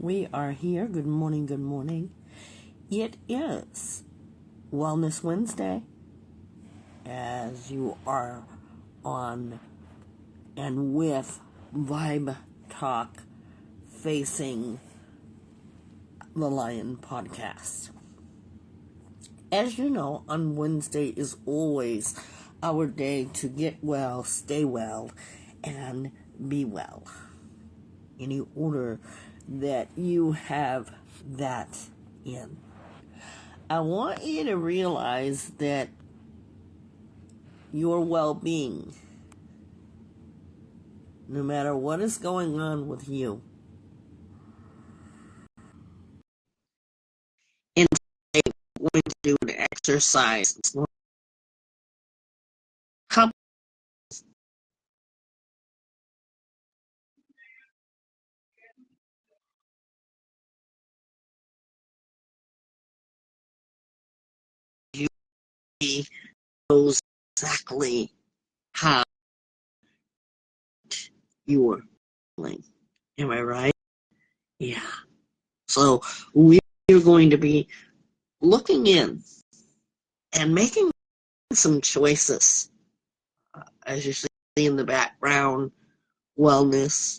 We are here. Good morning, good morning. It is Wellness Wednesday as you are on and with Vibe Talk Facing the Lion podcast. As you know, on Wednesday is always our day to get well, stay well, and be well. Any order that you have that in. I want you to realize that your well-being, no matter what is going on with you, and today we're going to do an exercise. How you know exactly how you are feeling. Am I right? Yeah. So we are going to be looking in and making some choices. As you see in the background, wellness.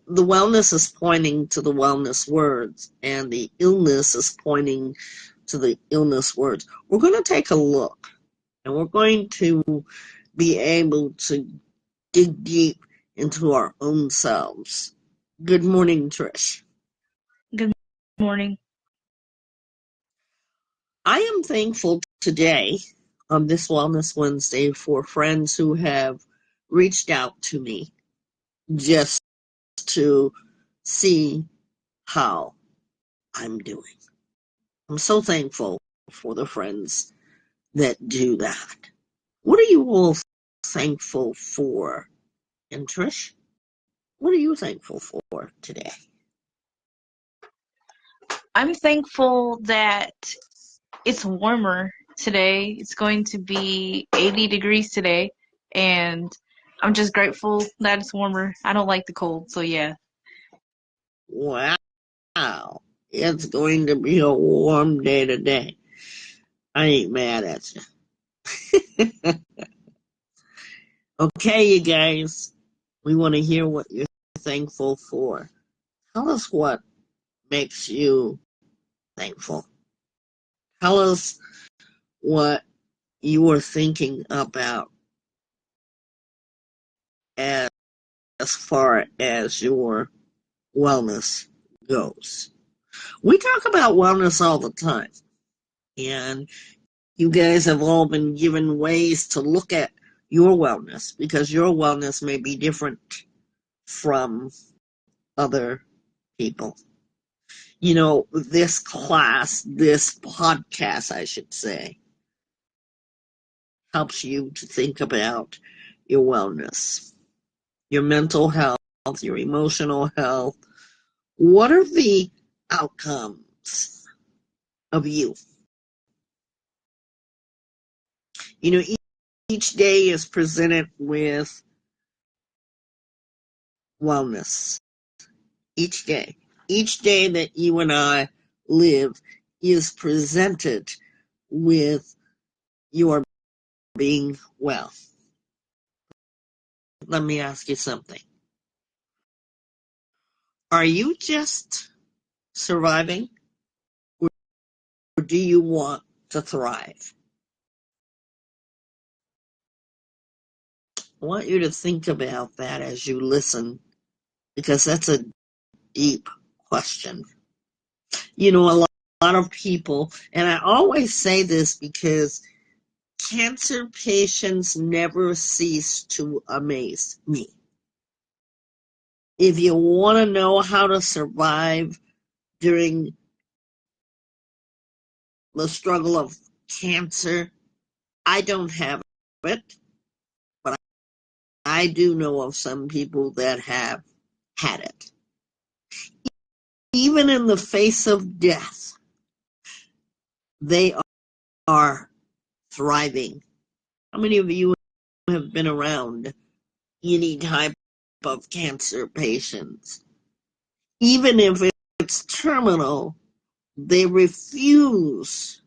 The wellness is pointing to the wellness words, and the illness is pointing to the illness words. We're going to take a look, and we're going to be able to dig deep into our own selves. Good morning, Trish. Good morning. I am thankful today on this Wellness Wednesday for friends who have reached out to me just to see how I'm doing. I'm so thankful for the friends that do that. What are you all thankful for? And Trish, what are you thankful for today? I'm thankful that it's warmer today. It's going to be 80 degrees today, and I'm just grateful that it's warmer. I don't like the cold, so yeah. Wow, it's going to be a warm day today. I ain't mad at you. Okay, you guys, we want to hear what you're thankful for. Tell us what makes you thankful. Tell us what you are thinking about as far as your wellness goes. We talk about wellness all the time, and you guys have all been given ways to look at your wellness because your wellness may be different from other people. You know, this podcast, I should say, helps you to think about your wellness, your mental health, your emotional health. What are the outcomes of you? You know, each day is presented with wellness. Each day. Each day that you and I live is presented with your being well. Let me ask you something. Are you just surviving, or do you want to thrive? I want you to think about that as you listen, because that's a deep question. You know, a lot of people, and I always say this because cancer patients never cease to amaze me. If you want to know how to survive during the struggle of cancer, I don't have it, but I do know of some people that have had it. Even in the face of death, they are thriving. How many of you have been around any type of cancer patients. Even if it's terminal, they refuse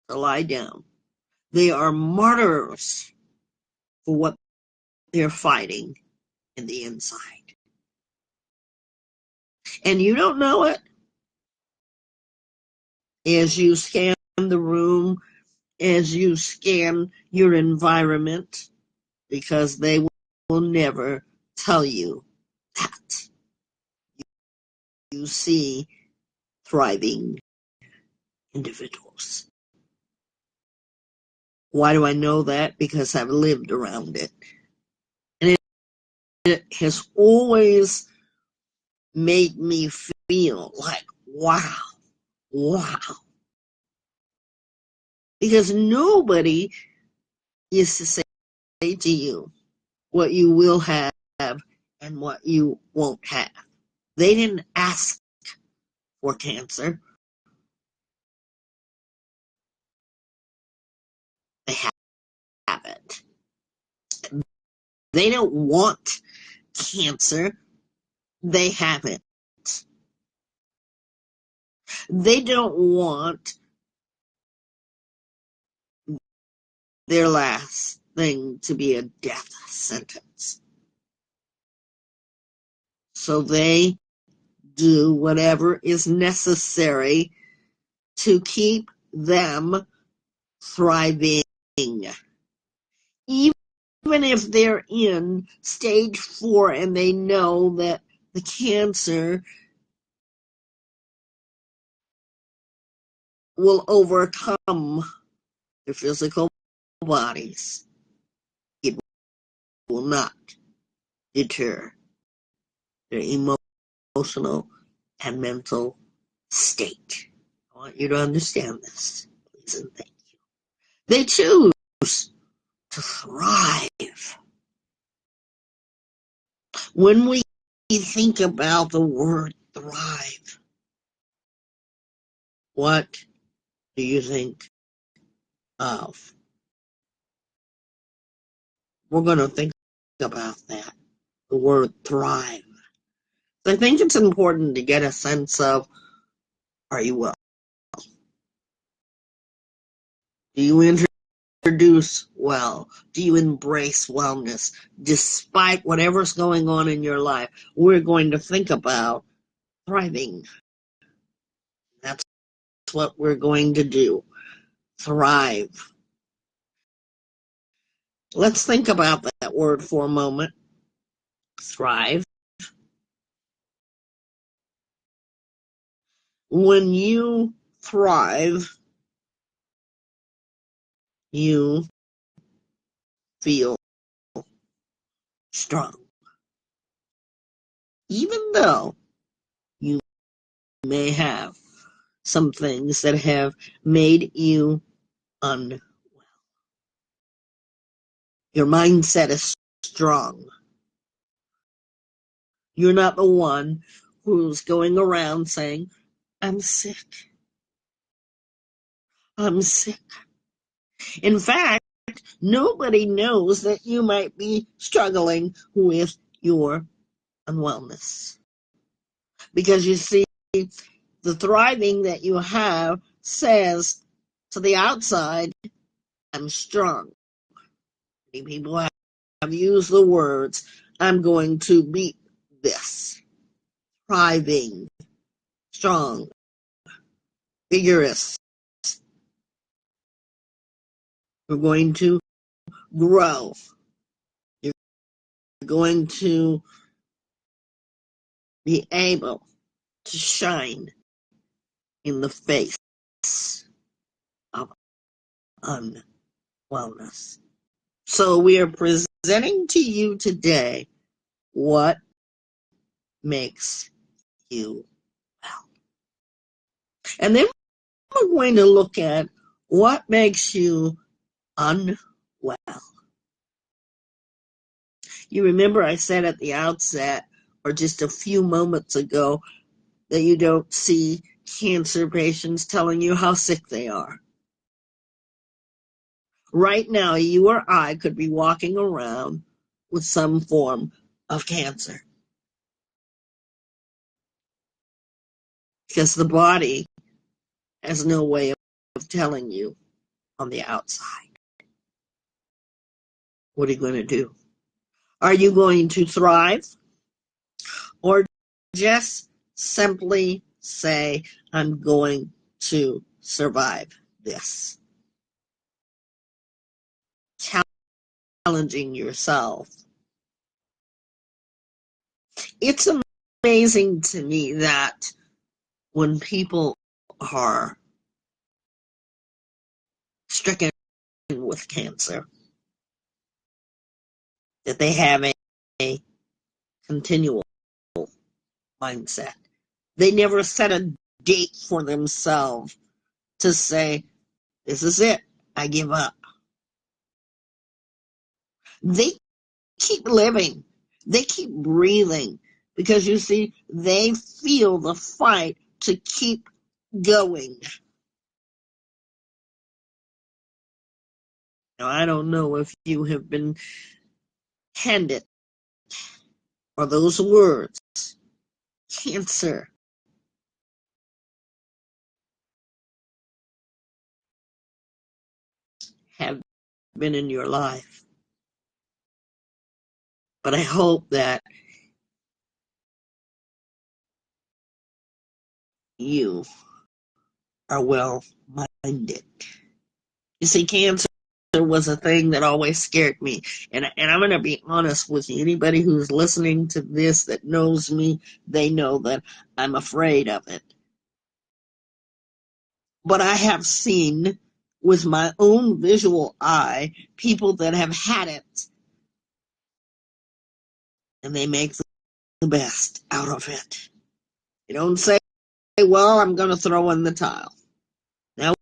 to lie down. They are martyrs for what they're fighting in the inside. And you don't know it as you scan the room, as you scan your environment, because they will never tell you that. You see thriving individuals. Why do I know that? Because I've lived around it. And it has always made me feel like, wow. Because nobody is to say to you what you will have and what you won't have. They didn't ask for cancer. They have it. They don't want cancer. They have it. They don't want their last thing to be a death sentence. So they do whatever is necessary to keep them thriving. Even if they're in stage 4 and they know that the cancer will overcome their physical bodies, it will not deter their emotional and mental state. I want you to understand this, please and thank you. They choose to thrive. When we think about the word thrive, what do you think of? We're going to think about that, the word thrive. I think it's important to get a sense of, are you well? Do you introduce well? Do you embrace wellness? Despite whatever's going on in your life, we're going to think about thriving. That's what we're going to do. Thrive. Let's think about that word for a moment. Thrive. When you thrive, you feel strong. Even though you may have some things that have made you unwell. Your mindset is strong. You're not the one who's going around saying, I'm sick. I'm sick. In fact, nobody knows that you might be struggling with your unwellness. Because you see, the thriving that you have says to the outside, I'm strong. Many people have used the words, I'm going to beat this. Thriving, strong, vigorous. You're going to grow. You're going to be able to shine in the face of unwellness. So we are presenting to you today what makes you well. And then we're going to look at what makes you unwell. You remember I said at the outset, or just a few moments ago, that you don't see cancer patients telling you how sick they are. Right now, you or I could be walking around with some form of cancer because the body has no way of telling you on the outside. What are you going to do? Are you going to thrive or just simply say, I'm going to survive this? Challenging yourself. It's amazing to me that when people are stricken with cancer, that they have a continual mindset. They never set a date for themselves to say, this is it, I give up. They keep living. They keep breathing because you see, they feel the fight to keep going. Now, I don't know if you have been handed or those words, cancer, have been in your life. But I hope that you are well-minded. You see, cancer was a thing that always scared me. And I'm going to be honest with you. Anybody who's listening to this that knows me, they know that I'm afraid of it. But I have seen with my own visual eye people that have had it, and they make the best out of it. You don't say, well, I'm going to throw in the towel. Now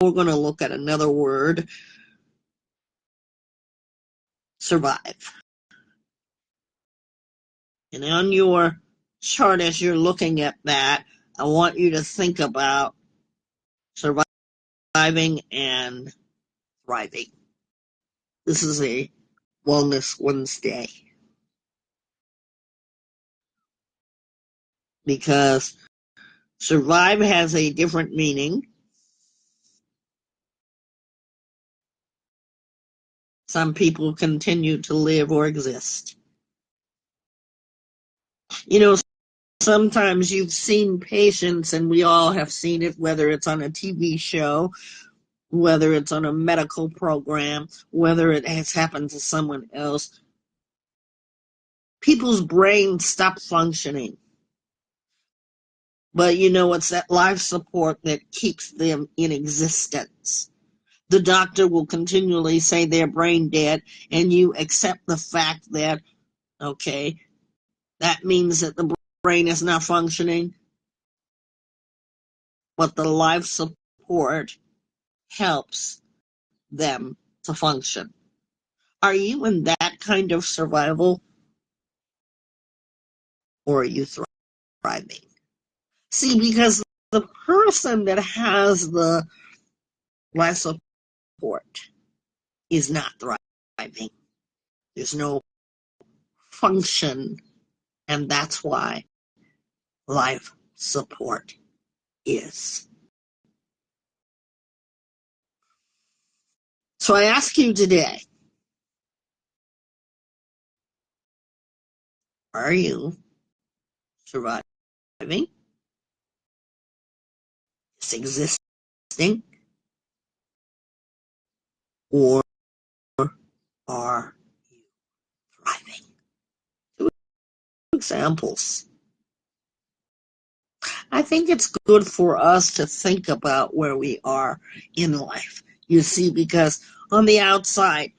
we're going to look at another word, survive. And on your chart, as you're looking at that, I want you to think about surviving and thriving. This is a Wellness Wednesday because survive has a different meaning. Some people continue to live or exist. You know, sometimes you've seen patients, and we all have seen it, whether it's on a TV show, whether it's on a medical program, whether it has happened to someone else. People's brains stop functioning. But you know, it's that life support that keeps them in existence. The doctor will continually say they're brain dead, and you accept the fact that, okay, that means that the brain is not functioning, but the life support helps them to function. Are you in that kind of survival, or are you thriving? See, because the person that has the life support is not thriving. There's no function, and that's why life support is. So I ask you today, are you surviving? It's existing? Or are you thriving? Two examples. I think it's good for us to think about where we are in life. You see, because on the outside,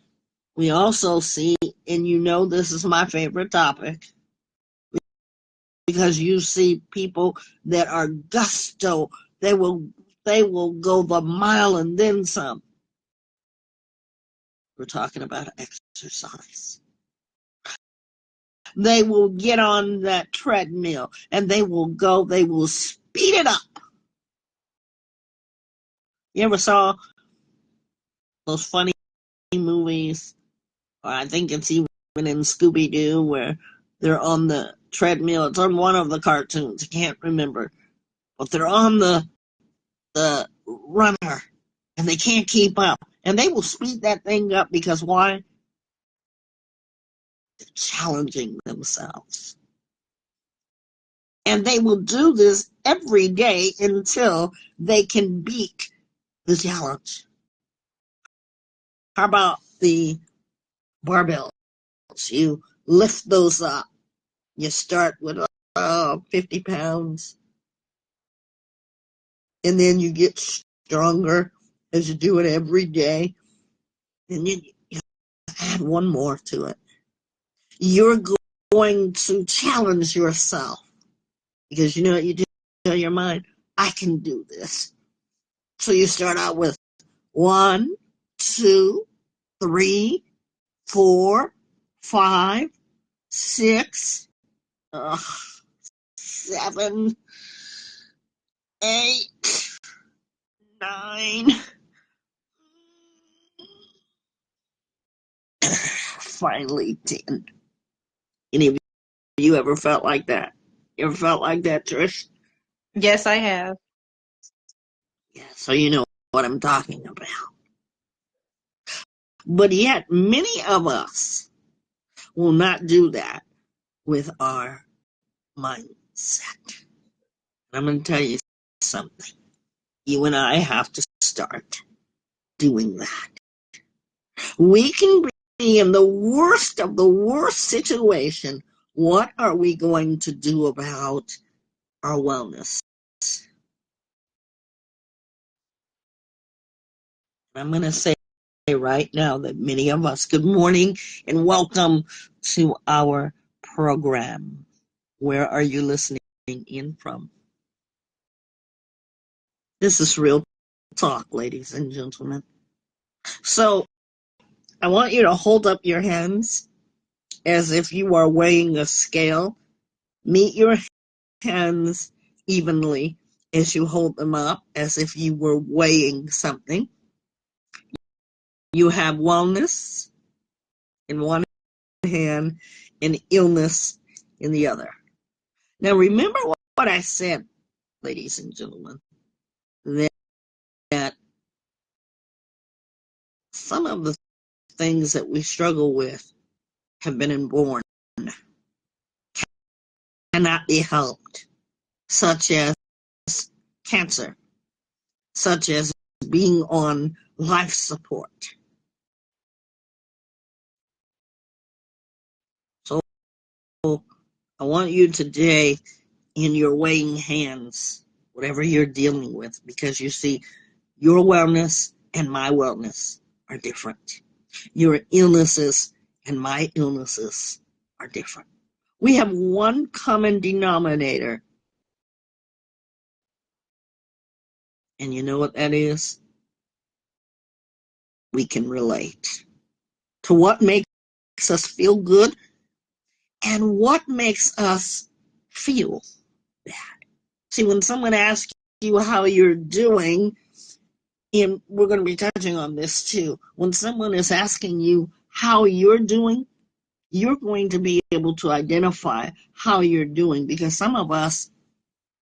we also see, and you know this is my favorite topic, because you see people that are gusto. They will go the mile and then some. We're talking about exercise. They will get on that treadmill and they will speed it up. You ever saw those funny movies, or I think it's even in Scooby-Doo where they're on the treadmill. It's on one of the cartoons. I can't remember. But they're on the runner and they can't keep up. And they will speed that thing up because why? They're challenging themselves. And they will do this every day until they can beat the challenge. How about the barbells? You lift those up. You start with 50 pounds, and then you get stronger as you do it every day. And then you add one more to it. You're going to challenge yourself because you know what you do, tell your mind, I can do this. So you start out with 1, 2, 3, 4, 5, 6, 7, 8, 9. Finally 10. Any of you ever felt like that? You ever felt like that, Trish? Yes, I have. Yeah, so you know what I'm talking about. But yet, many of us will not do that with our mindset. I'm going to tell you something. You and I have to start doing that. We can be in the worst of the worst situation. What are we going to do about our wellness? I'm going to say right now that many of us, good morning and welcome to our program. Where are you listening in from? This is Real Talk, ladies and gentlemen. So I want you to hold up your hands as if you are weighing a scale. Meet your hands evenly as you hold them up as if you were weighing something. You have wellness in one hand and illness in the other. Now remember what I said, ladies and gentlemen, that some of the things that we struggle with have been inborn, cannot be helped, such as cancer, such as being on life support. So I want you today in your weighing hands, whatever you're dealing with, because you see, your wellness and my wellness are different. Your illnesses and my illnesses are different. We have one common denominator. And you know what that is? We can relate to what makes us feel good and what makes us feel bad. See, when someone asks you how you're doing, and we're going to be touching on this too, when someone is asking you how you're doing, you're going to be able to identify how you're doing because some of us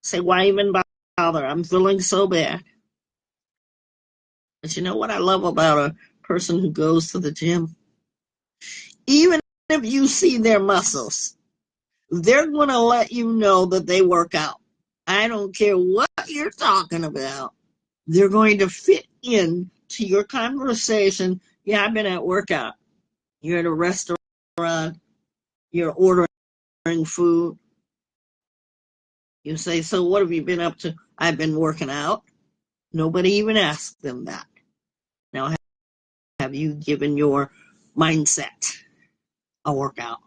say, why even bother? I'm feeling so bad. But you know what I love about a person who goes to the gym? Even if you see their muscles, they're going to let you know that they work out. I don't care what you're talking about. They're going to fit in to your conversation. Yeah, I've been at workout. You're at a restaurant. You're ordering food. You say, so what have you been up to? I've been working out. Nobody even asked them that. Now, have you given your mindset a workout?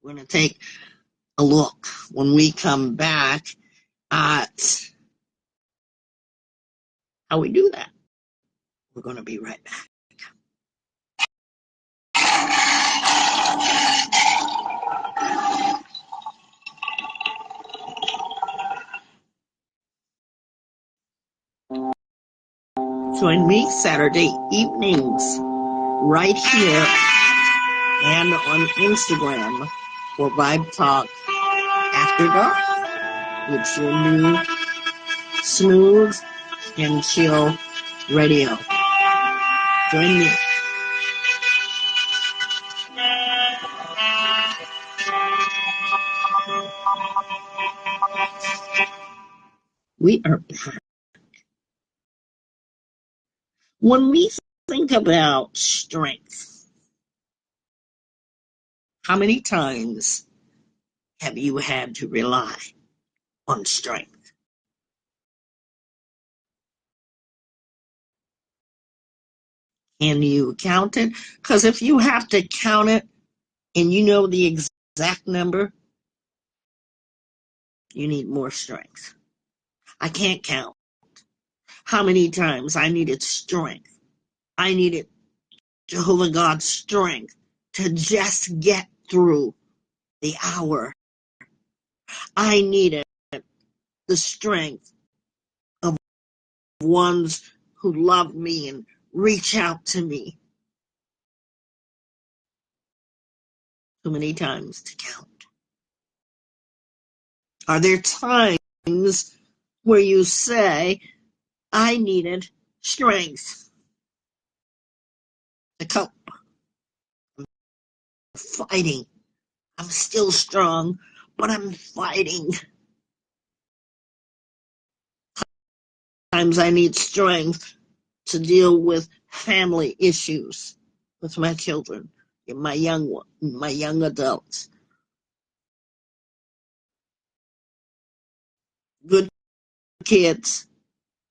We're going to take a look when we come back at how we do that. We're going to be right back. Join me Saturday evenings right here and on Instagram for Vibe Talk After Dark. It's your new smooth and chill radio. Join me. We are back. When we think about strength, how many times have you had to rely on strength? Can you count it? Because if you have to count it and you know the exact number, you need more strength. I can't count how many times I needed strength. I needed Jehovah God's strength to just get through the hour. I needed the strength of ones who love me and reach out to me. Too many times to count. Are there times where you say, I needed strength to cope? I'm fighting. I'm still strong, but I'm fighting. Sometimes I need strength to deal with family issues with my children and my young adults. Good kids,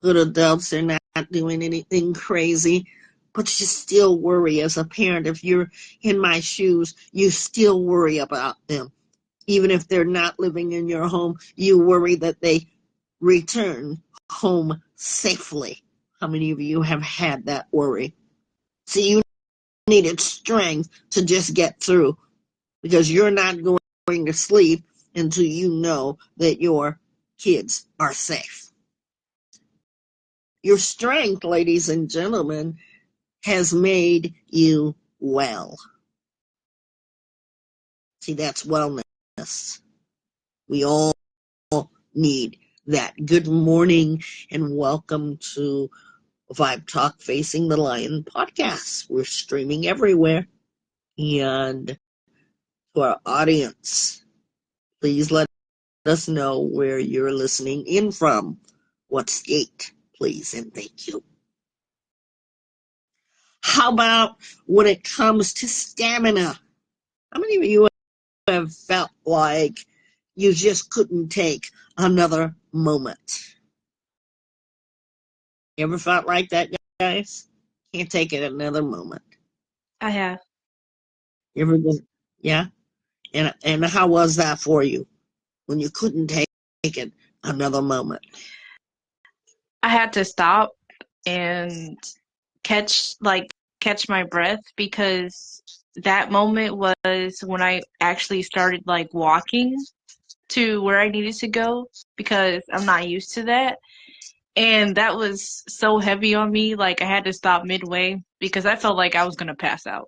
good adults, they're not doing anything crazy, but you still worry as a parent. If you're in my shoes, you still worry about them. Even if they're not living in your home, you worry that they return home safely. How many of you have had that worry? So you needed strength to just get through because you're not going to sleep until you know that your kids are safe. Your strength, ladies and gentlemen, has made you well. See, that's wellness. We all need that. Good morning and welcome to Vibe Talk Facing the Lion podcast. We're streaming everywhere. And to our audience, please let us know where you're listening in from. What state, please, and thank you. How about when it comes to stamina? How many of you have felt like you just couldn't take another moment? You ever felt like that, guys? Can't take it another moment. I have. You ever been, yeah? And how was that for you when you couldn't take it another moment? I had to stop and catch catch my breath because that moment was when I actually started walking to where I needed to go because I'm not used to that. And that was so heavy on me, like I had to stop midway because I felt like I was gonna pass out.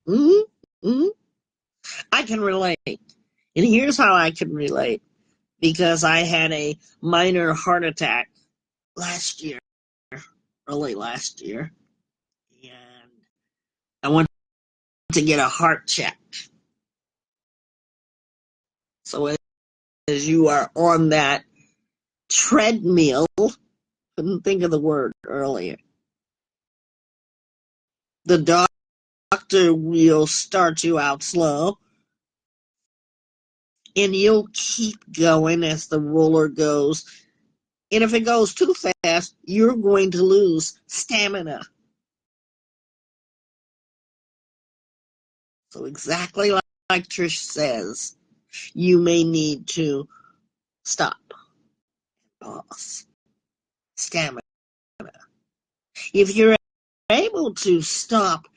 Hmm. Hmm. I can relate. And here's how I can relate. Because I had a minor heart attack last year, early last year. And I went to get a heart check. So as you are on that treadmill, couldn't think of the word earlier, the doctor will start you out slow, and you'll keep going as the roller goes. And if it goes too fast, you're going to lose stamina. So exactly like Trish says, you may need to stop, pause, stamina. If you're able to stop,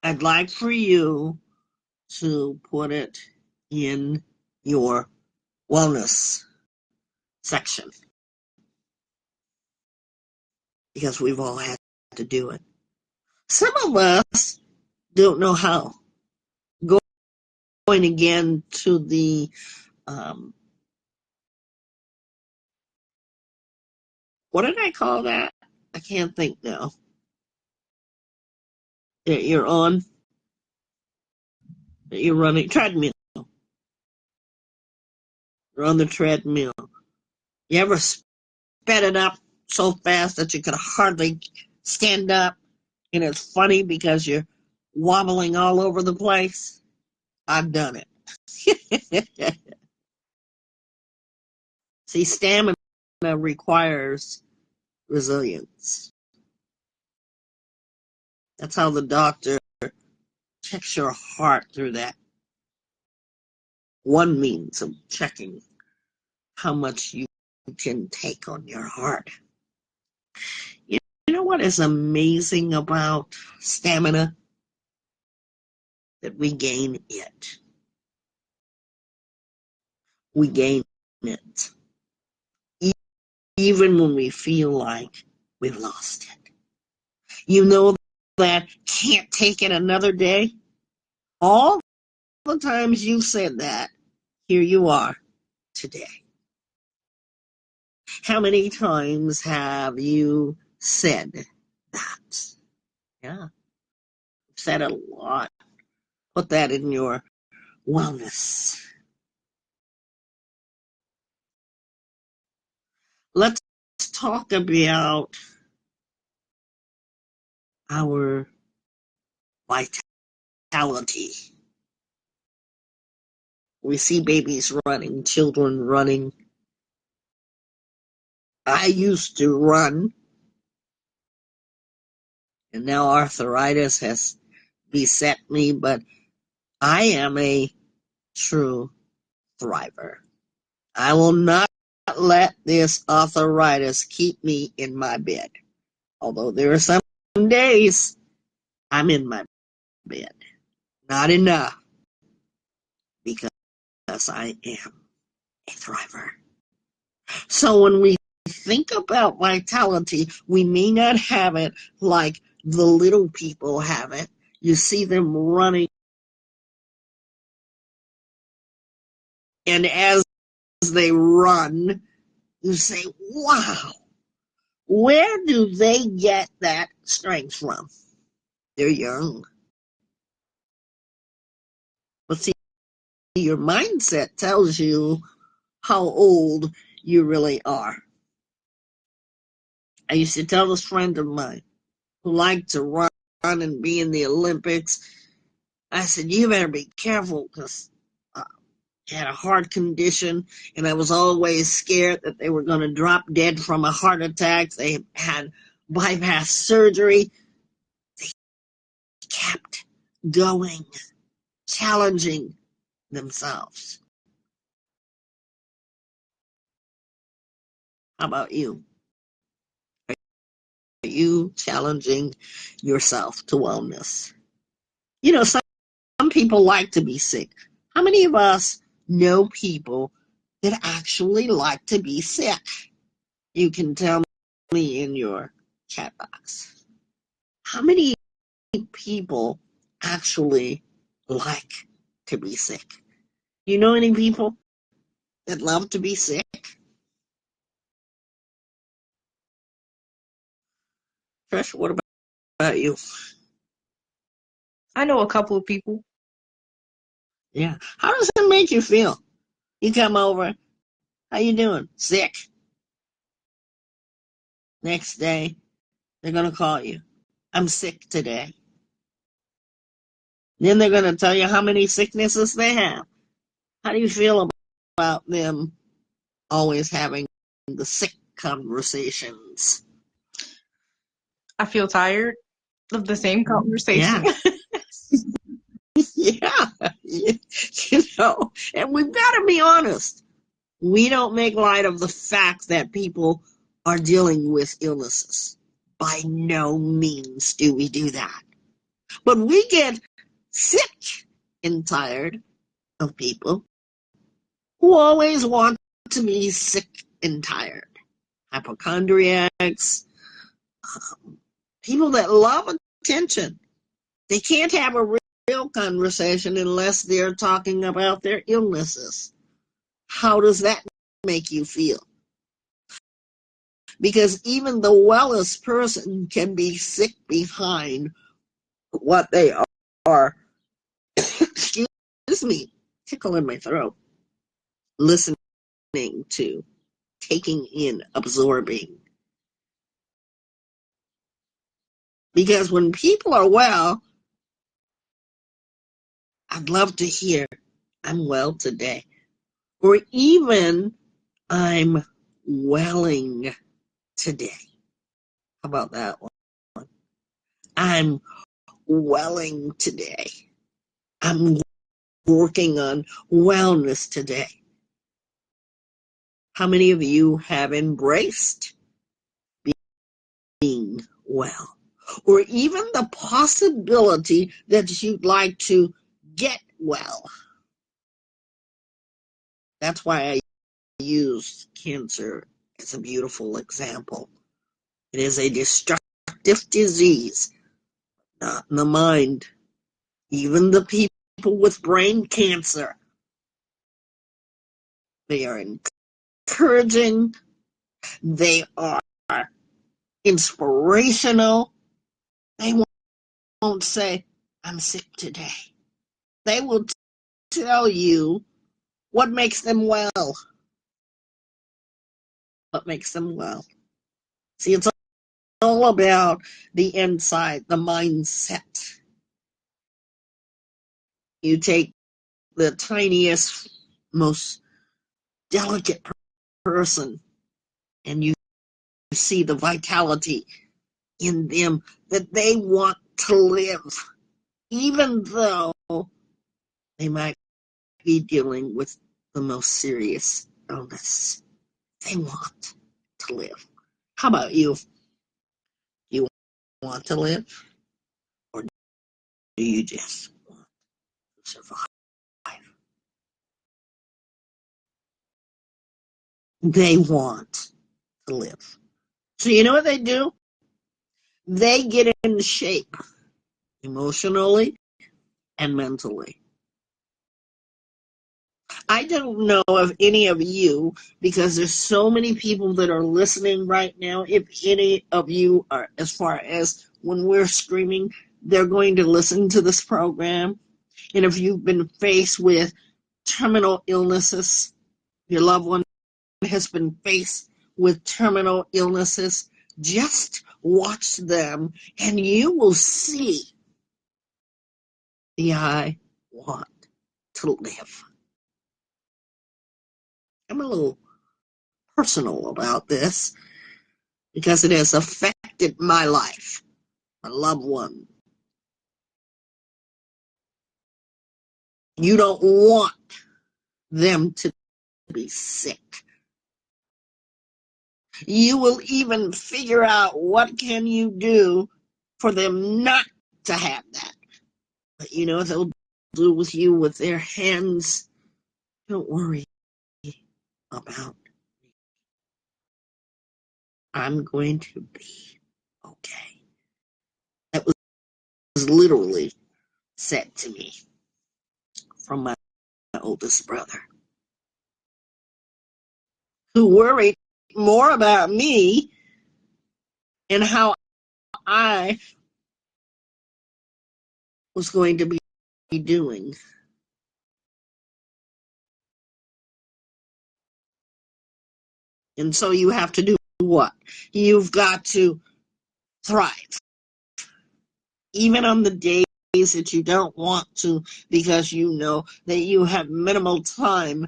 I'd like for you to put it in your wellness section because we've all had to do it. Some of us don't know how. Going again to the what did I call that? I can't think now. You're on. You're running treadmill. You're on the treadmill. You ever sped it up so fast that you could hardly stand up? And it's funny because you're wobbling all over the place. I've done it. See, stamina requires resilience. That's how the doctor checks your heart through that. One means of checking how much you can take on your heart. You know what is amazing about stamina? That we gain it. We gain it. Even when we feel like we've lost it. You know that can't take it another day? All the times you said that, here you are today. How many times have you said that? Yeah, said it a lot. Put that in your wellness. Let's talk about our vitality. We see babies running, children running. I used to run, and now arthritis has beset me, but I am a true thriver. I will not let this arthritis keep me in my bed. Although there are some days I'm in my bed. Not enough because I am a thriver. So when we think about vitality, we may not have it like the little people have it. You see them running, and as they run, you say, wow, where do they get that strength from? They're young. But see, your mindset tells you how old you really are. I used to tell this friend of mine who liked to run and be in the Olympics, I said, you better be careful because I had a heart condition and I was always scared that they were going to drop dead from a heart attack. They had bypass surgery. They kept going, challenging themselves. How about you? Are you challenging yourself to wellness? You know, some people like to be sick. How many of us know people that actually like to be sick? You can tell me in your chat box. How many people actually like to be sick? You know any people that love to be sick? Trish, what about you? I know a couple of people. Yeah. How does it make you feel? You come over, how you doing? Sick. Next day, they're going to call you. I'm sick today. Then they're going to tell you how many sicknesses they have. How do you feel about them always having the sick conversations? I feel tired of the same conversation. Yeah. Yeah. You know, and we've got to be honest. We don't make light of the fact that people are dealing with illnesses. By no means do we do that. But we get sick and tired of people who always want to be sick and tired. Hypochondriacs, people that love attention. They can't have a real conversation unless they're talking about their illnesses. How does that make you feel? Because even the wellest person can be sick behind what they are. Excuse me, tickle in my throat. Listening to, taking in, absorbing. Because when people are well, I'd love to hear, I'm well today. Or even, I'm welling today. How about that one? I'm welling today. I'm working on wellness today. How many of you have embraced being well? Or even the possibility that you'd like to get well? That's why I use cancer as a beautiful example. It is a destructive disease, not in the mind. Even the people with brain cancer, they are encouraging, they are inspirational. They won't say, I'm sick today. They will tell you what makes them well. What makes them well. See, it's all about the inside, the mindset. You take the tiniest, most delicate person and you see the vitality in them, that they want to live, even though they might be dealing with the most serious illness. They want to live. How about you? Do you want to live? Or do you just want to survive? They want to live. So you know what they do? They get in shape emotionally and mentally. I don't know of any of you, because there's so many people that are listening right now, if any of you are, as far as when we're screaming, they're going to listen to this program. And if you've been faced with terminal illnesses, your loved one has been faced with terminal illnesses, just watch them and you will see the I want to live. I'm a little personal about this because it has affected my life, my loved one. You don't want them to be sick. You will even figure out what can you do for them not to have that. But you know what they'll do with you with their hands? Don't worry about me. I'm going to be okay. That was literally said to me from my oldest brother, who worried more about me and how I was going to be doing. And so you have to do what? You've got to thrive. Even on the days that you don't want to, because you know that you have minimal time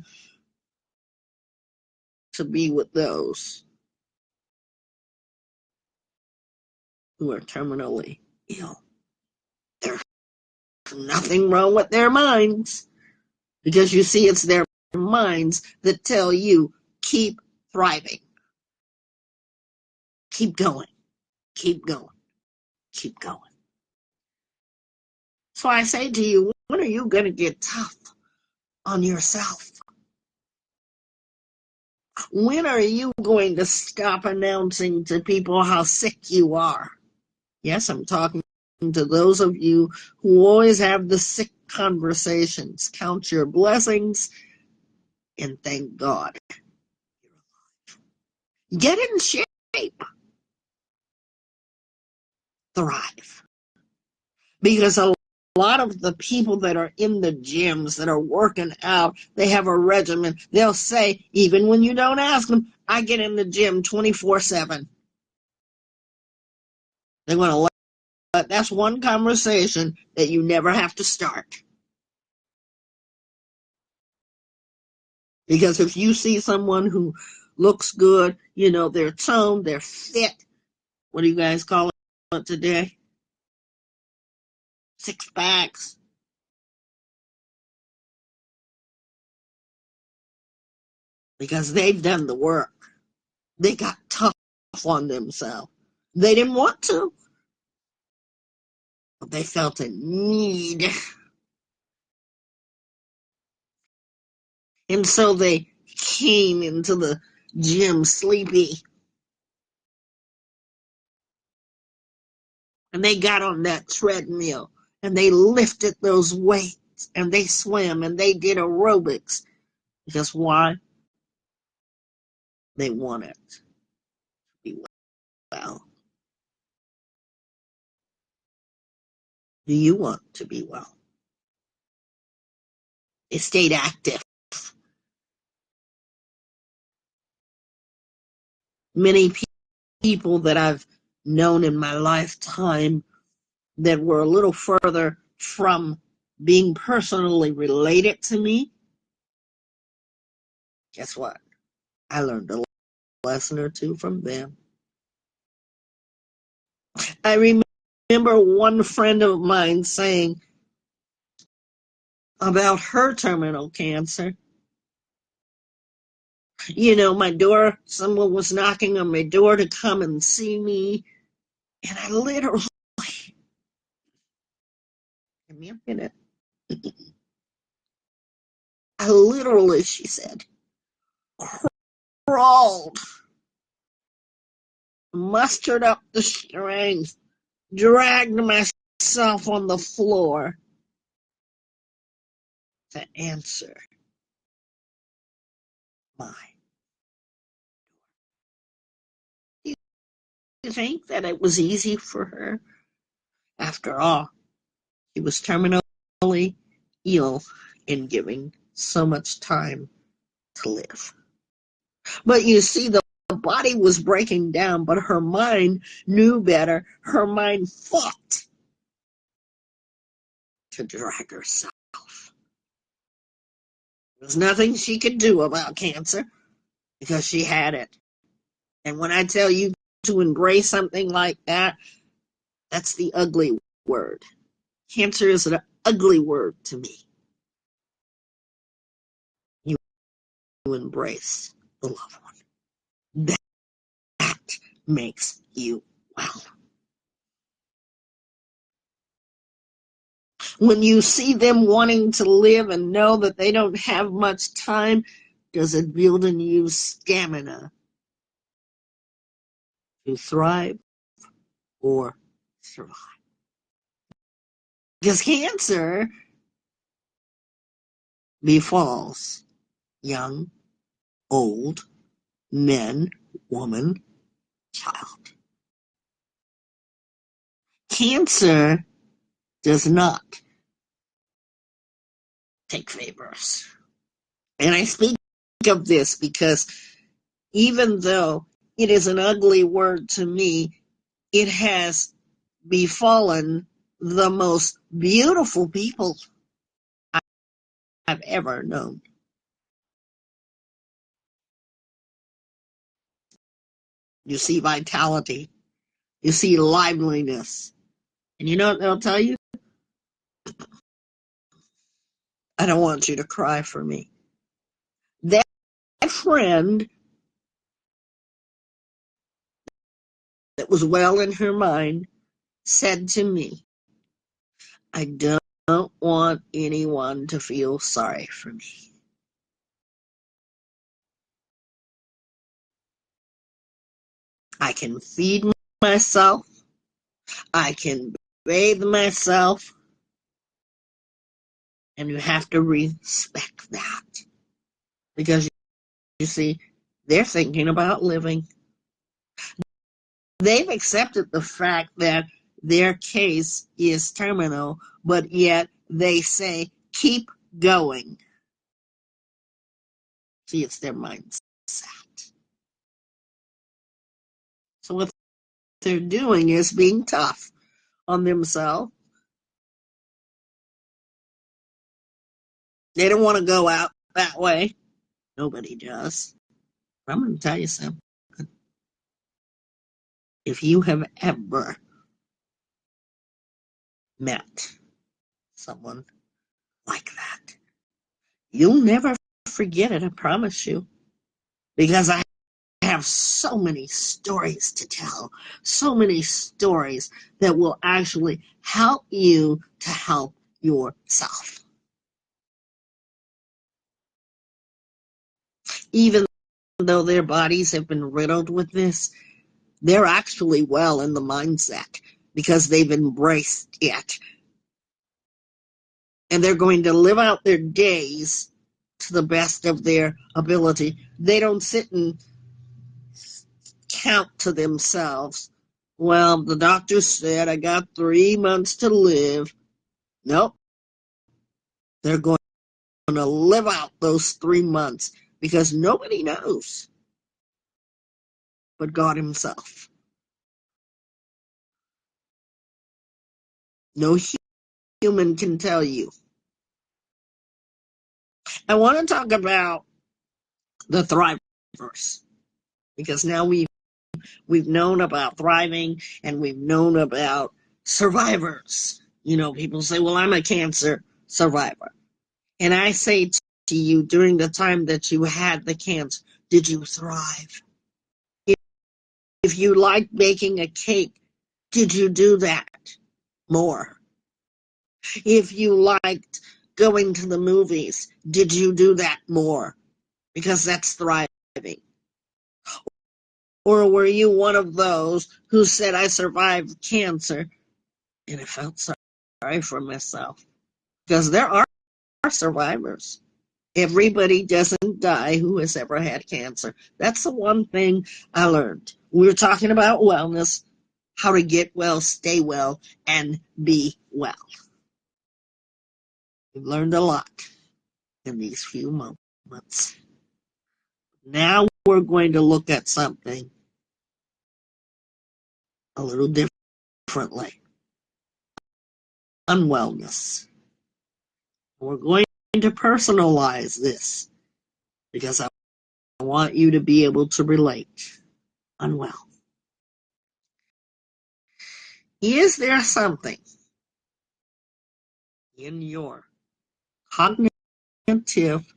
to be with those who are terminally ill. There's nothing wrong with their minds, because you see, it's their minds that tell you, keep thriving. Keep going. Keep going. Keep going. So I say to you, are you going to get tough on yourself? When are you going to stop announcing to people how sick you are? Yes, I'm talking to those of you who always have the sick conversations. Count your blessings and thank God. Get in shape. Thrive. Because a lot of the people that are in the gyms that are working out, they have a regimen. They'll say, even when you don't ask them, I get in the gym 24/7. They want to let that's one conversation that you never have to start. Because if you see someone who looks good, they're toned, they're fit. What do you guys call it today? Six packs. Because they've done the work. They got tough on themselves. They didn't want to, but they felt a need. And so they came into the gym sleepy. And they got on that treadmill. And they lifted those weights. And they swam. And they did aerobics. Because why? They wanted to be well. Do you want to be well? They stayed active. Many people that I've known in my lifetime that were a little further from being personally related to me, guess what? I learned a lesson or two from them. I remember one friend of mine saying about her terminal cancer, my door, someone was knocking on my door to come and see me, and I literally, give me a minute, she said, crawled, mustered up the strength, dragged myself on the floor to answer my. Do you think that it was easy for her? After all, she was terminally ill and giving so much time to live. But you see, the body was breaking down, but her mind knew better. Her mind fought to drag herself. There was nothing she could do about cancer because she had it. And when I tell you to embrace something like that, that's the ugly word. Cancer is an ugly word to me. You embrace the loved one. That makes you well. When you see them wanting to live and know that they don't have much time, does it build in you stamina to thrive or survive? Because cancer befalls young, old, men, woman, child. Cancer does not take favors. And I speak of this because even though it is an ugly word to me, it has befallen the most beautiful people I've ever known. You see vitality. You see liveliness. And you know what they'll tell you? I don't want you to cry for me. That friend that was well in her mind said to me, I don't don't want anyone to feel sorry for me. I can feed myself. I can bathe myself. And you have to respect that. Because you see, they're thinking about living. They've accepted the fact that their case is terminal, but yet they say, keep going. See, it's their mindset. So what they're doing is being tough on themselves. They don't want to go out that way. Nobody does. I'm going to tell you something. If you have ever met someone like that, you'll never forget it, I promise you. Because I have so many stories to tell, so many stories that will actually help you to help yourself. Even though their bodies have been riddled with this, they're actually well in the mindset because they've embraced it. And they're going to live out their days to the best of their ability. They don't sit and count to themselves, well, the doctor said I got 3 months to live. Nope. They're going to live out those 3 months because nobody knows but God himself. No human can tell you. I want to talk about the thrivers because now we've known about thriving and we've known about survivors. You know, people say, well, I'm a cancer survivor. And I say to you, during the time that you had the cancer, did you thrive? If you liked baking a cake, did you do that more? If you liked going to the movies, did you do that more? Because that's thriving. Or were you one of those who said, I survived cancer and I felt sorry for myself? Because there are survivors. Everybody doesn't die who has ever had cancer. That's the one thing I learned. We were talking about wellness, how to get well, stay well, and be well. We've learned a lot in these few moments. Now we're going to look at something a little differently. Unwellness. We're going to personalize this because I want you to be able to relate. Unwell. Is there something in your cognitive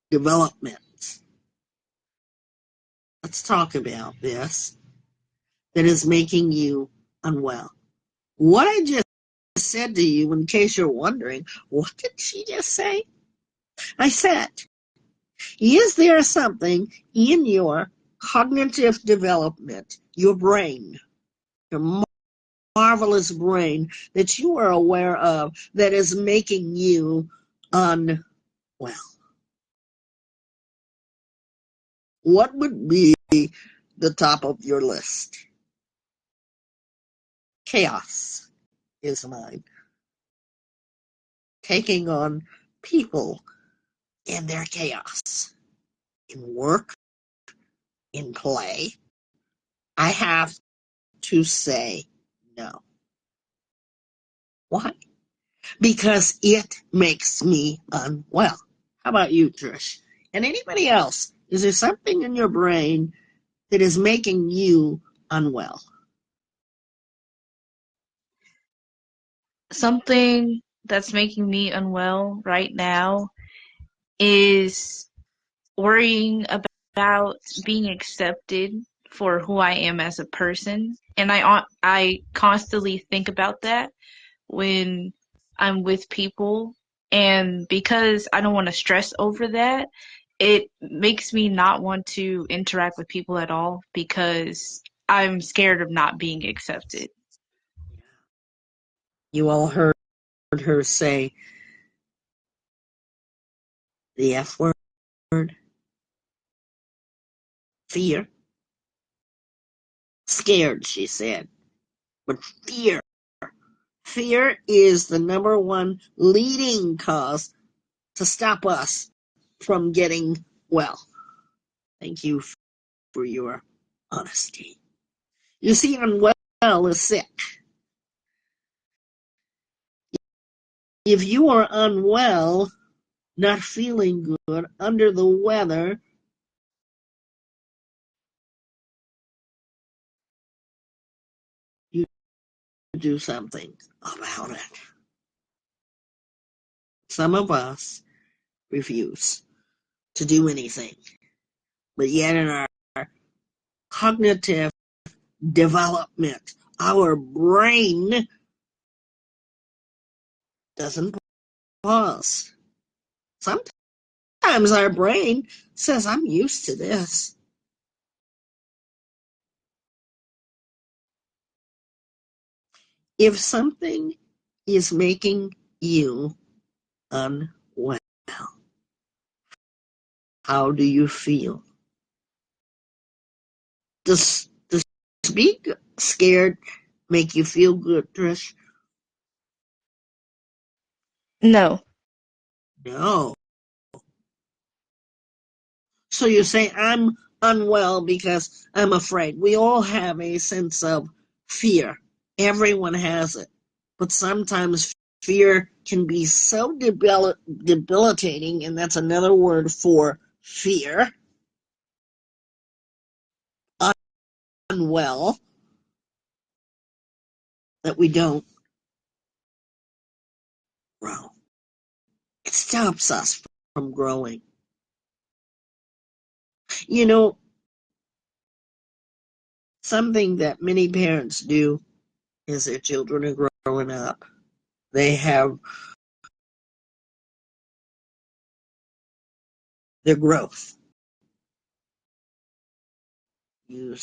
development? Let's talk about this. That is making you unwell. What I just said to you, in case you're wondering, what did she just say? I said, is there something in your cognitive development, your brain, your marvelous brain that you are aware of that is making you unwell? What would be the top of your list? Chaos is mine. Taking on people in their chaos. In work, in play, I have to say no. Why? Because it makes me unwell. How about you, Trish? And anybody else? Is there something in your brain that is making you unwell? Something that's making me unwell right now is worrying about being accepted for who I am as a person. And I constantly think about that when I'm with people. And because I don't want to stress over that, it makes me not want to interact with people at all because I'm scared of not being accepted. You all heard her say the F word, fear. Scared, she said, but fear. Fear is the number one leading cause to stop us from getting well. Thank you for your honesty. You see, unwell is sick. If you are unwell, not feeling good, under the weather, you do something about it. Some of us refuse to do anything, but yet in our cognitive development, our brain doesn't pause. Sometimes our brain says, I'm used to this. If something is making you unwell, how do you feel? Does being scared make you feel good, Trish? No. No. So you say, I'm unwell because I'm afraid. We all have a sense of fear. Everyone has it. But sometimes fear can be so debilitating, and that's another word for fear, unwell, that we don't grow. It stops us from growing. You know, something that many parents do is their children are growing up. They have their growth. You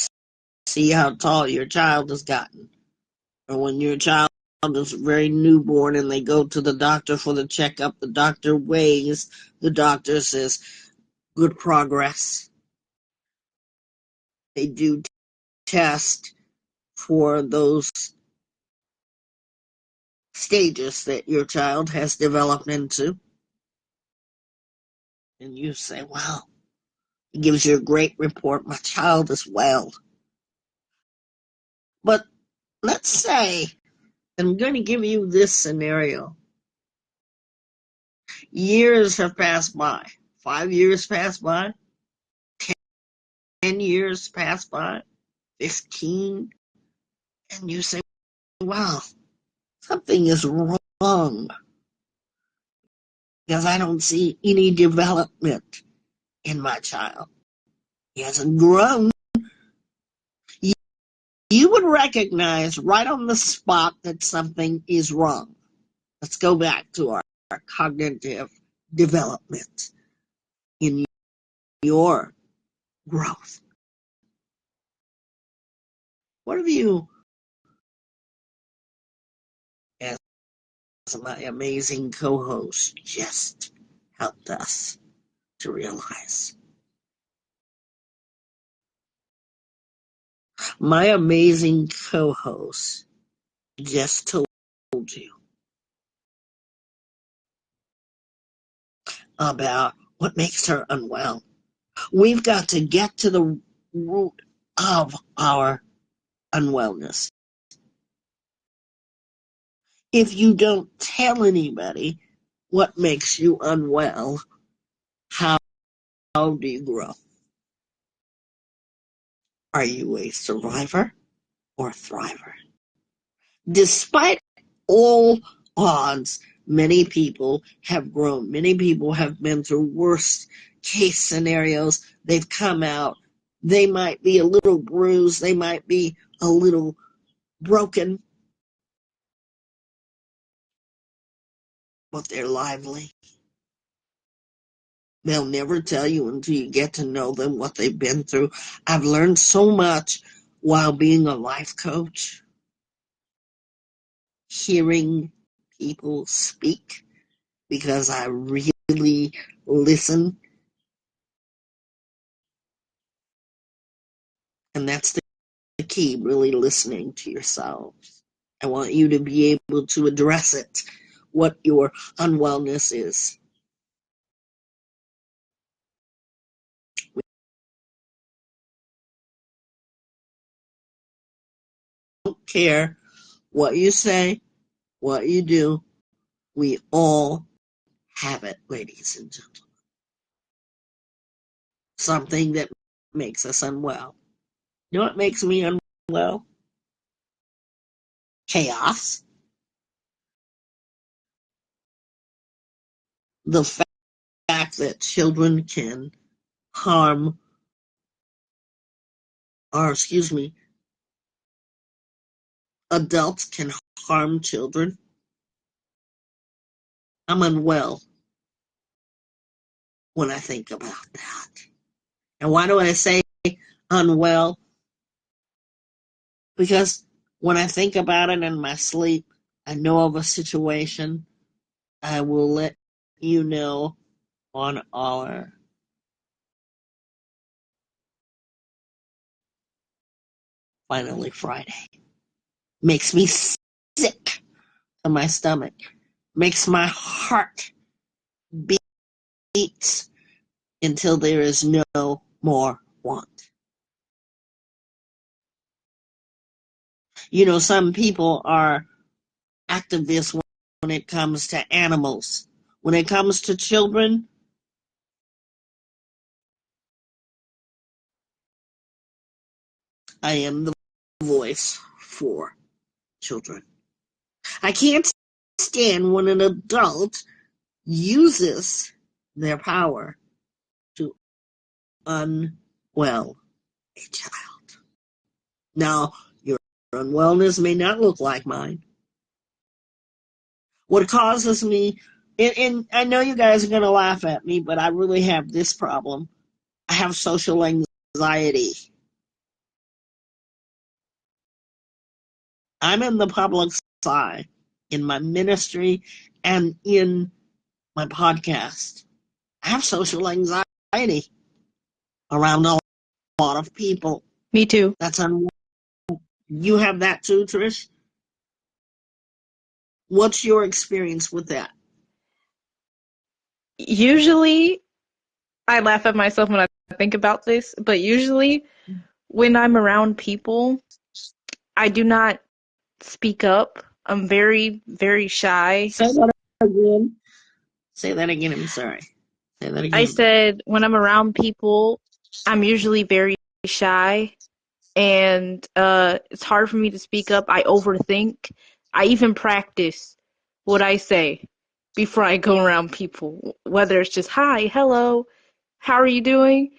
see how tall your child has gotten. Or when your child is very newborn and they go to the doctor for the checkup, the doctor weighs, the doctor says, good progress. They do test for those stages that your child has developed into. And you say, wow, it gives you a great report. My child is well. But let's say, I'm going to give you this scenario. Years have passed by. 5 years passed by. 10 years passed by. 15. And you say, wow, something is wrong because I don't see any development in my child. He hasn't grown. You would recognize right on the spot that something is wrong. Let's go back to our cognitive development in your growth. What have you, as my amazing co-host, just helped us to realize? My amazing co-host just told you about what makes her unwell. We've got to get to the root of our unwellness. If you don't tell anybody what makes you unwell, how do you grow? Are you a survivor or a thriver? Despite all odds, many people have grown. Many people have been through worst case scenarios. They've come out. They might be a little bruised. They might be a little broken. but they're lively. They'll never tell you until you get to know them what they've been through. I've learned so much while being a life coach, hearing people speak, because I really listen. And that's the key, really listening to yourselves. I want you to be able to address it, what your unwellness is. We don't care what you say, what you do. We all have it, ladies and gentlemen. Something that makes us unwell. You know what makes me unwell? Chaos. The fact that children can harm, or excuse me, adults can harm children. I'm unwell when I think about that. And why do I say unwell? Because when I think about it in my sleep, I know of a situation. I will let you know on our finally Friday. Makes me sick to my stomach. Makes my heart beat until there is no more want. You know, some people are activists when it comes to animals. When it comes to children, I am the voice for children. I can't stand when an adult uses their power to unwell a child. Now, your unwellness may not look like mine. What causes me, and I know you guys are going to laugh at me, but I really have this problem. I have social anxiety. I'm in the public eye in my ministry and in my podcast. I have social anxiety around a lot of people. Me too. You have that too, Trish? What's your experience with that? Usually, I laugh at myself when I think about this, but usually when I'm around people, I do not speak up. I'm very, very shy. Say that again. Say that again. I'm sorry. Say that I again. said when I'm around people, I'm usually very shy, and it's hard for me to speak up. I overthink. I even practice what I say before I go around people, whether it's just hi, hello, how are you doing?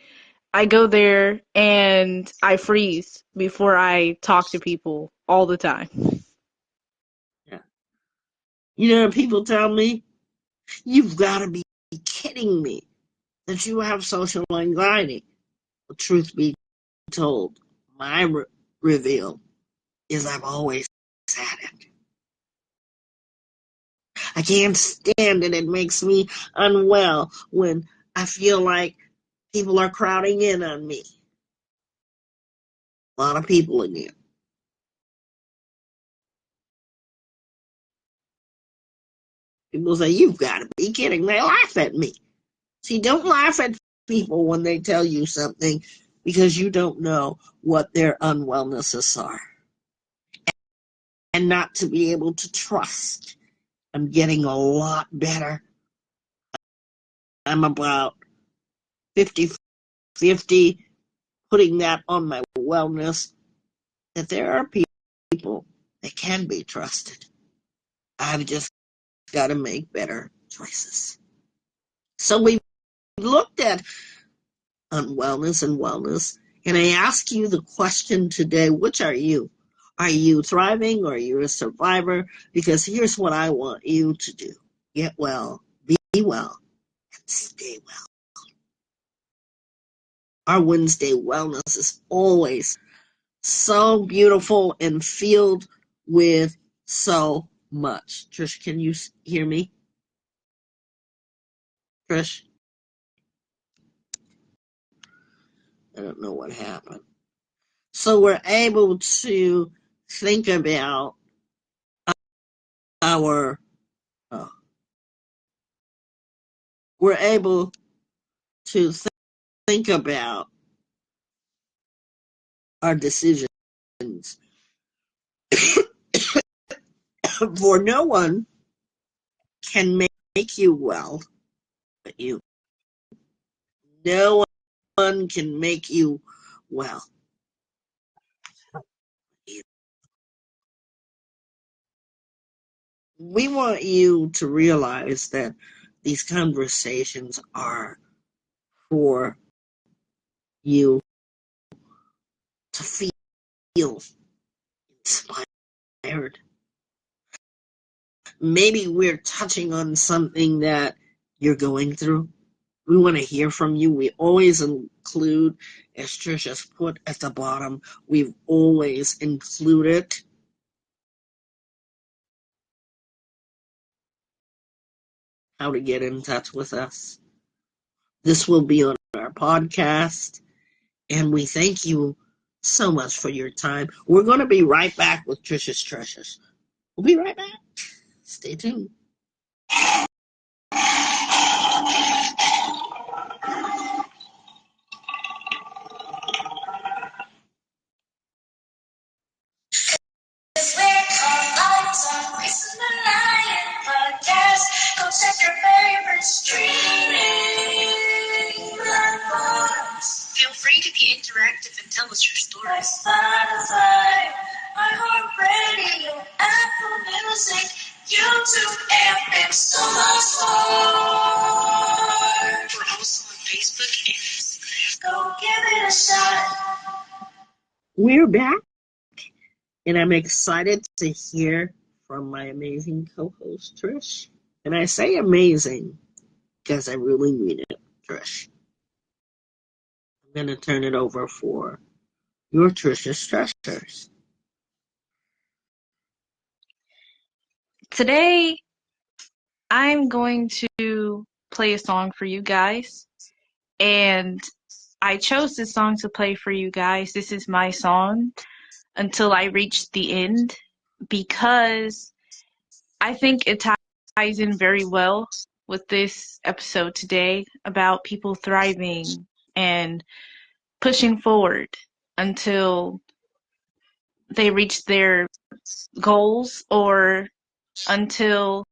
I go there and I freeze before I talk to people all the time. Yeah. You know, people tell me, you've got to be kidding me that you have social anxiety. The truth be told, my reveal is I've always had it. I can't stand it. It makes me unwell when I feel like people are crowding in on me. A lot of people again. People say, you've got to be kidding. They laugh at me. See, don't laugh at people when they tell you something because you don't know what their unwellnesses are. And not to be able to trust. I'm getting a lot better. I'm about 50-50, putting that on my wellness, that there are people that can be trusted. I've just got to make better choices. So we looked at unwellness and wellness, and I ask you the question today, which are you? Are you thriving or are you a survivor? Because here's what I want you to do. get well, be well, and stay well. Our Wednesday wellness is always so beautiful and filled with so much. Trish, can you hear me? Trish? I don't know what happened. So we're able to think about our, we're able to think about our decisions. For no one can make you well but you. No one can make you well. We want you to realize that these conversations are for you to feel inspired. Maybe we're touching on something that you're going through. We want to hear from you. We always include, as Trish has put at the bottom, we've always included how to get in touch with us. This will be on our podcast, and we thank you so much for your time. We're going to be right back with Trish's Treasures. We'll be right back. Stay tuned. Podcast. Go check your favorite streaming platforms. Feel free to be interactive and tell us your stories. Spotify, iHeartRadio, Apple Music, YouTube, and so much more. We're also on Facebook and Instagram. Go give it a shot. We're back, and I'm excited to hear from my amazing co-host, Trish. And I say amazing because I really mean it, Trish. I'm going to turn it over for your Trish's Treasures. Today, I'm going to play a song for you guys. And I chose this song to play for you guys. This is my song, Until I Reach the End, because I think it ties in very well with this episode today about people thriving and pushing forward until they reach their goals or until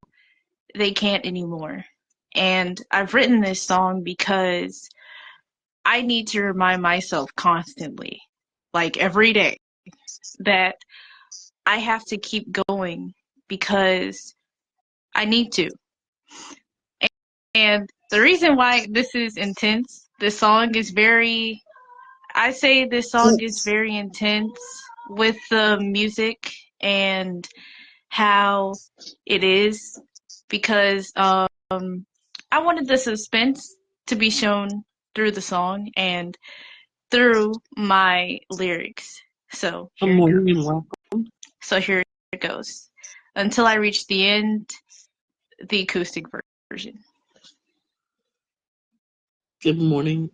they can't anymore. And I've written this song because I need to remind myself constantly, like every day, that I have to keep going because I need to. And the reason why this is intense, this song is very, I say this song is very intense with the music and how it is, because I wanted the suspense to be shown through the song and through my lyrics. So here it goes. So here it goes. Until I Reach the End, the acoustic version. Good morning.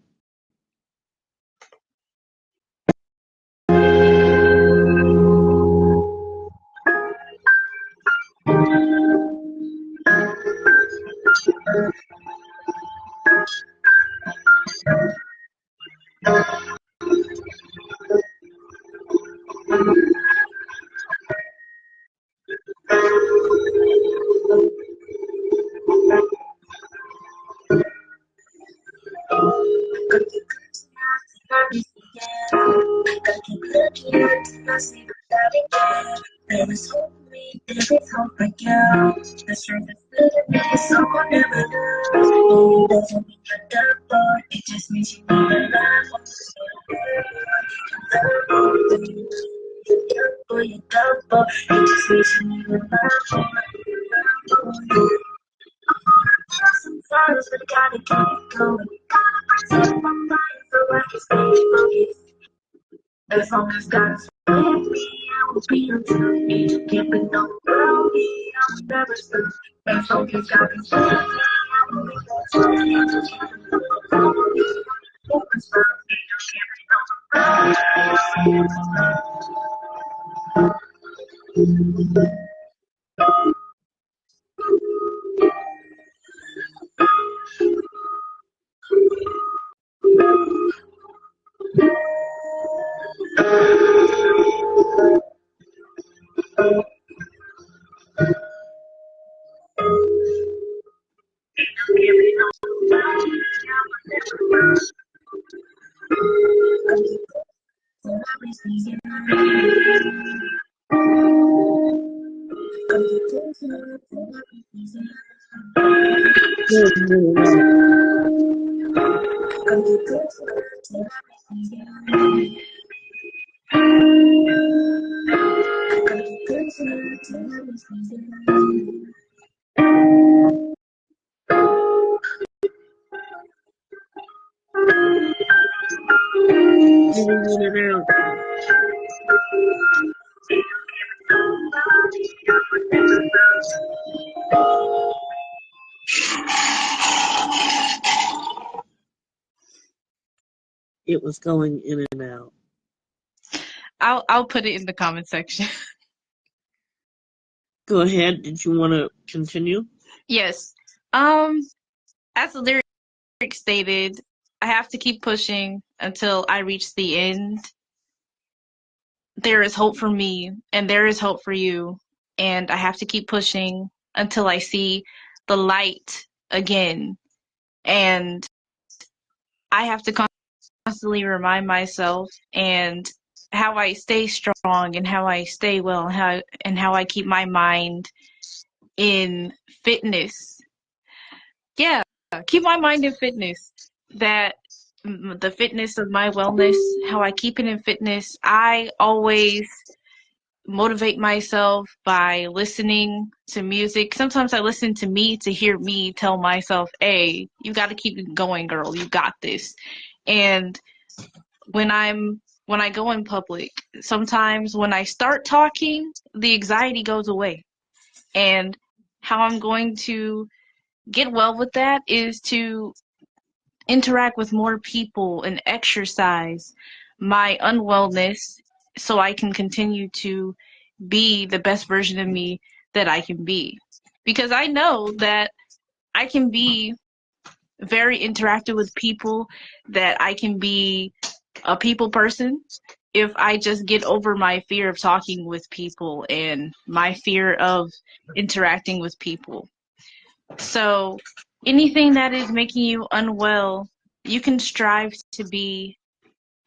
There is hope for me, there is hope for you. The strength is good in me, someone never knows. It doesn't mean you're done for, it just means you need a love. You're done for, it just means you need a love. gotta keep it going. Gotta protect my mind so I can stay focused. As long as God's with me, I will be until the end. Can't be no worry, I will never stop. As long as God is with me, I will be It was going in and out. I'll put it in the comment section. Go ahead. Did you want to continue? Yes. As the lyric stated, I have to keep pushing until I reach the end. There is hope for me, and there is hope for you, and I have to keep pushing until I see the light again. And I have to constantly remind myself and how I stay strong and how I stay well and how I keep my mind in fitness. Yeah, keep my mind in fitness. That the fitness of my wellness, how I keep it in fitness. I always motivate myself by listening to music. Sometimes I listen to me to hear me tell myself, hey, you got to keep it going, girl. You got this. And when I go in public, sometimes when I start talking, the anxiety goes away. And how I'm going to get well with that is to interact with more people and exercise my unwellness so I can continue to be the best version of me that I can be. Because I know that I can be very interactive with people, that I can be a people person if I just get over my fear of talking with people and my fear of interacting with people. So anything that is making you unwell, you can strive to be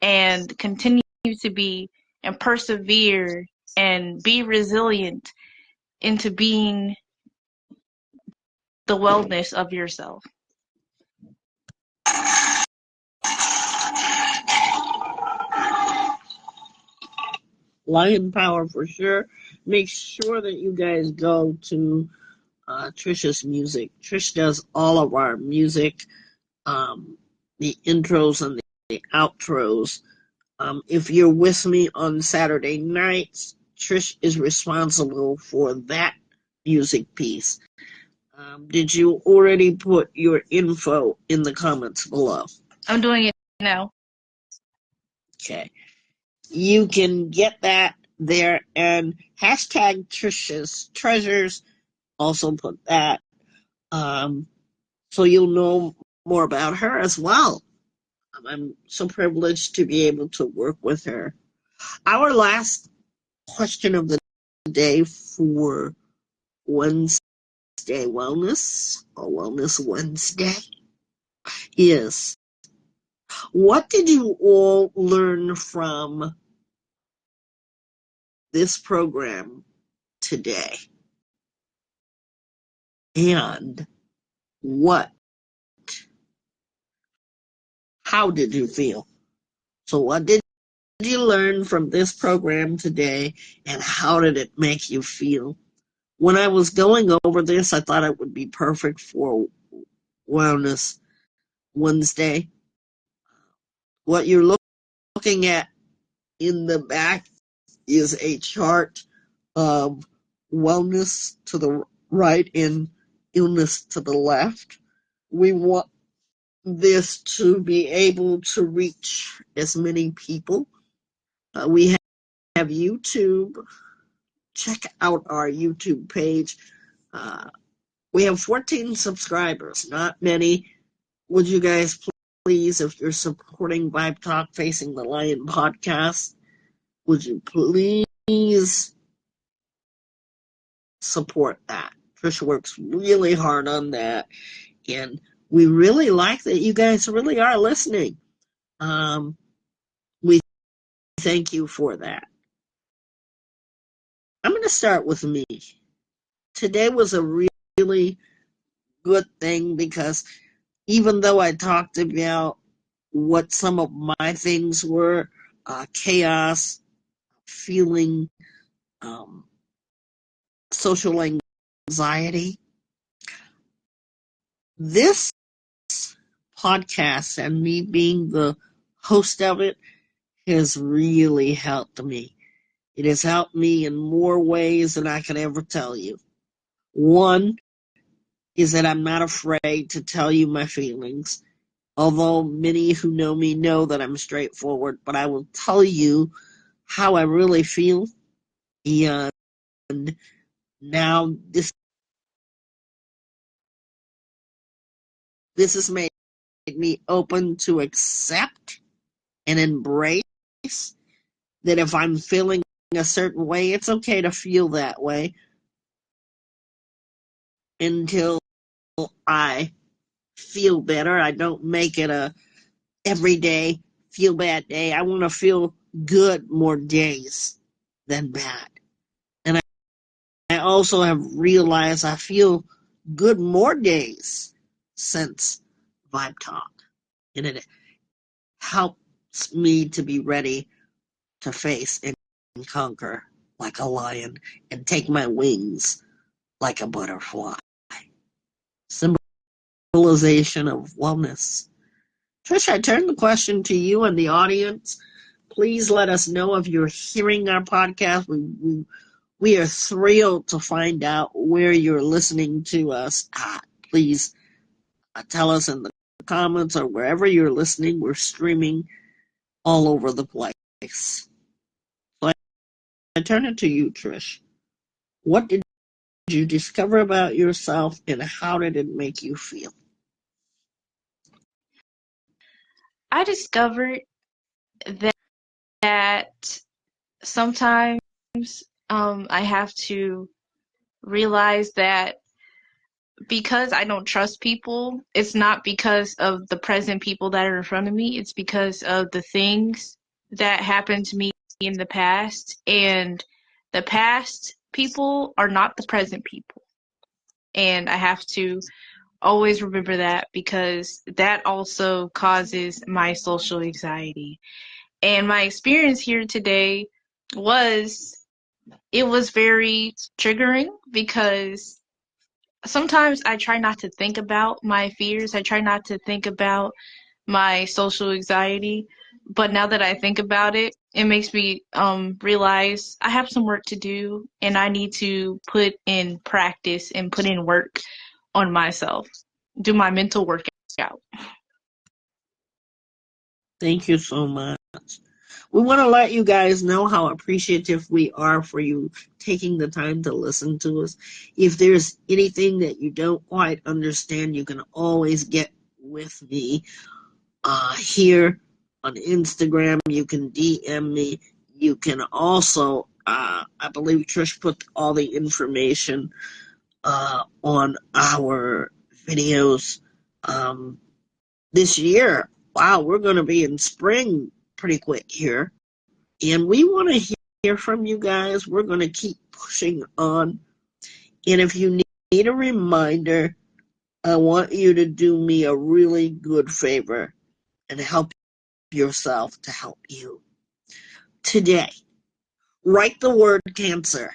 and continue to be and persevere and be resilient into being the wellness of yourself. Lion Power for sure. Make sure that you guys go to Trisha's music. Trish does all of our music, the intros and the outros. If you're with me on Saturday nights, Trish is responsible for that music piece. Did you already put your info in the comments below? I'm doing it now. Okay. You can get that there, and hashtag Trisha's Treasures. Also put that, so you'll know more about her as well. I'm so privileged to be able to work with her. Our last question of the day for Wednesday Wellness, or Wellness Wednesday, is: what did you all learn from this program today? And how did you feel? So what did you learn from this program today, and how did it make you feel? When I was going over this, I thought it would be perfect for Wellness Wednesday. What you're looking at in the back is a chart of wellness to the right and illness to the left. We want this to be able to reach as many people. We have YouTube. Check out our YouTube page. We have 14 subscribers, not many. Would you guys please, if you're supporting Vibe Talk Facing the Lion podcast, would you please support that? Trisha works really hard on that, and we really like that you guys really are listening. We thank you for that. I'm going to start with me. Today was a really good thing because even though I talked about what some of my things were, chaos, feeling, social anxiety, this podcast and me being the host of it has really helped me. It has helped me in more ways than I can ever tell you. One is that I'm not afraid to tell you my feelings. Although many who know me know that I'm straightforward, but I will tell you how I really feel. And now this has made me open to accept and embrace that if I'm feeling a certain way, it's okay to feel that way until I feel better. I don't make it a everyday feel bad day. I want to feel good more days than bad. And I also have realized I feel good more days since Vibe Talk. And it helps me to be ready to face and conquer like a lion and take my wings like a butterfly. Symbolization of wellness. Trish, I turn the question to you and the audience. Please let us know if you're hearing our podcast. We are thrilled to find out where you're listening to us at. Please tell us in the comments or wherever you're listening. We're streaming all over the place. So I turn it to you, Trish. What did you discover about yourself and how did it make you feel? I discovered that sometimes I have to realize that because I don't trust people, it's not because of the present people that are in front of me. It's because of the things that happened to me in the past. And the past people are not the present people. And I have to always remember that because that also causes my social anxiety. And my experience here today was, it was very triggering because sometimes I try not to think about my fears. I try not to think about my social anxiety. But now that I think about it, it makes me realize I have some work to do and I need to put in practice and put in work on myself, do my mental workout. Thank you so much. We want to let you guys know how appreciative we are for you taking the time to listen to us. If there's anything that you don't quite understand, you can always get with me here on Instagram. You can DM me. You can also, I believe Trish put all the information on our videos this year. Wow, we're going to be in spring pretty quick here. And we want to hear from you guys. We're going to keep pushing on. And if you need a reminder, I want you to do me a really good favor and help yourself to help you. Today, write the word cancer.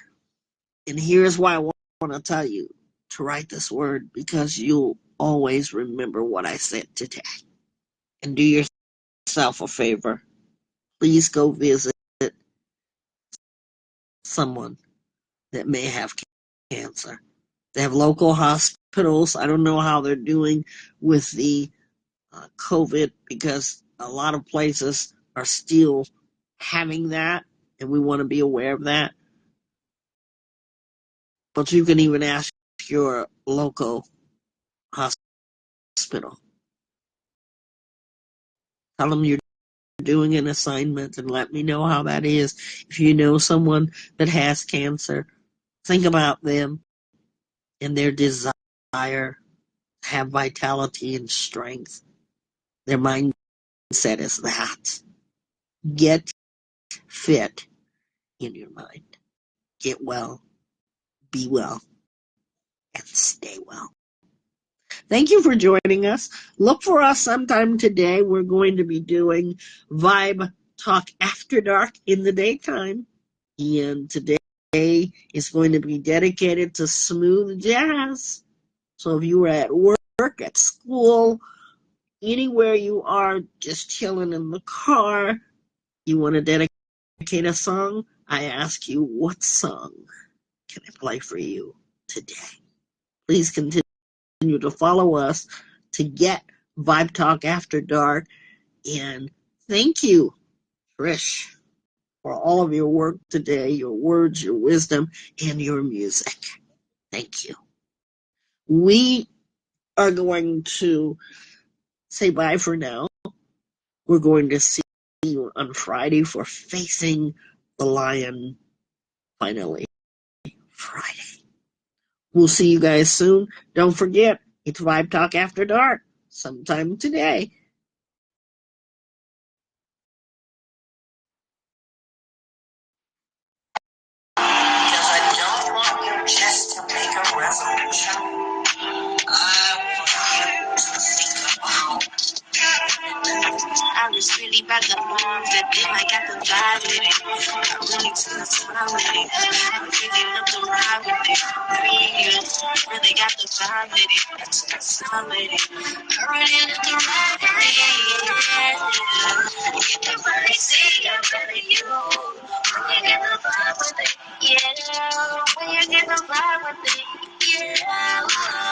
And here's why I want to tell you to write this word, because you'll always remember what I said today. And do yourself a favor. Please go visit someone that may have cancer. They have local hospitals. I don't know how they're doing with the COVID because a lot of places are still having that, and we want to be aware of that. But you can even ask your local hospital. Tell them you're doing an assignment and let me know how that is. If you know someone that has cancer, think about them and their desire to have vitality and strength. Their mindset is that. Get fit in your mind. Get well, be well, and stay well. Thank you for joining us. Look for us sometime today. We're going to be doing Vibe Talk After Dark in the daytime. And today is going to be dedicated to smooth jazz. So if you are at work, at school, anywhere you are, just chilling in the car, you want to dedicate a song, I ask you, what song can I play for you today? Please continue to follow us to get Vibe Talk After Dark. And thank you, Trish, for all of your work today, your words, your wisdom, and your music. Thank you. We are going to say bye for now. We're going to see you on Friday for Facing the Lion, finally. Friday. We'll see you guys soon. Don't forget, it's Vibe Talk After Dark sometime today. Because I don't want you just to make a resolution. I want you to think about. I was really about to move that day, I got the vibe with it. I really took a smile with it. I really love the ride with it. Really got the vibe with it. I took a smile with it. I really love the ride with it. Get the money, see, I'm better you. When you get the vibe with it, yeah. When you get the vibe with it, yeah.